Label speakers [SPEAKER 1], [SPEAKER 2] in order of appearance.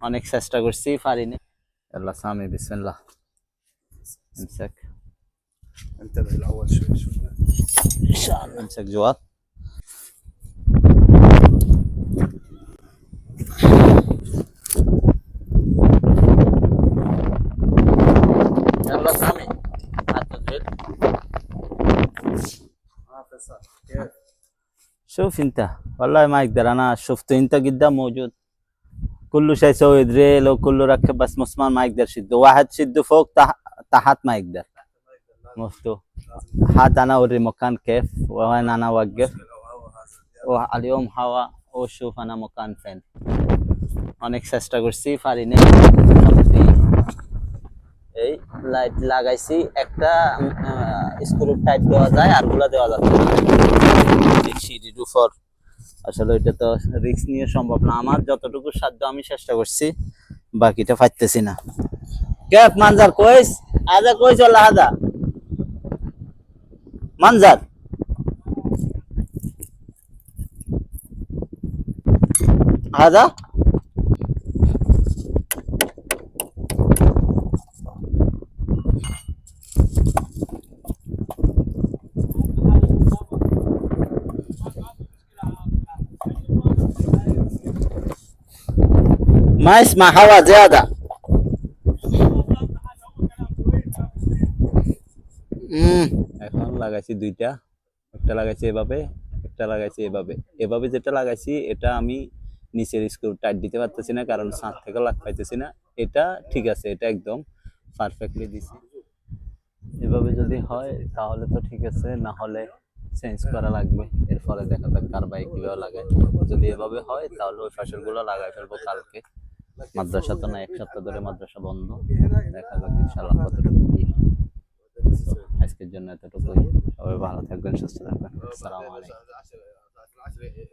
[SPEAKER 1] অনেক চেষ্টা করছি পারিনি। يلا سامي بسم الله. امسك
[SPEAKER 2] انتبه الاول شوي شوي.
[SPEAKER 1] ان شاء الله. امسك جوات. يلا سامي هات الجل.
[SPEAKER 2] فيصل كيف؟
[SPEAKER 1] شوف انت والله ما اقدر، انا شفته انت قدام موجود كله شيء يسوي دريل وكله ركب، بس مسمار ما يقدر شده، واحد شده فوق تحت ما يقدر مفتوح. هات انا اوري مكان كيف وين انا اوقف، واليوم هوا وشوف انا مكان فين. অনেক চেষ্টা করছি পারিনি। এই লাইট লাগাইছি একটা, স্ক্রু টাইট দেওয়া যায় আর গুলা দেওয়া যাচ্ছে না। সিঁড়ির উপর আসলে এটা তো রিস্ক নিয়ে সম্ভব না, আমার যতটুকু সাধ্য আমি চেষ্টা করছি, বাকিটা পারতেছি না। কেফ মানজার কইস আজা কইস ওলা হাদা মানজার হাদা ما يسمع هوا زيادة. এখন লাগাইছি দুইটা, একটা লাগাইছি এভাবে, একটা লাগাইছি এভাবে। এভাবে যেটা লাগাইছি এটা আমি নিচের স্ক্রু টাইট দিতে পারতেছি না, কারণ ছাদ থেকে লাগ পাইতেছি না। এটা ঠিক আছে, এটা একদম পারফেক্টলি দিছি। এভাবে যদি হয় তাহলে তো ঠিক আছে, না হলে চেঞ্জ করা লাগবে। এরপরে দেখা যাক কার বাইক কিভাবে লাগায়। যদি এভাবে হয় তাহলে ওই ফাঁসেরগুলো লাগাই ফেলবো কালকে। মাদ্রাসা তো না, এক সপ্তাহ ধরে মাদ্রাসা বন্ধ, দেখা যাক ইনশাআল্লাহ কতটুকু কি হয়। আজকের জন্য এতটুকুই। সবাই ভালো থাকবেন, সুস্থ থাকবেন। আসসালামু আলাইকুম।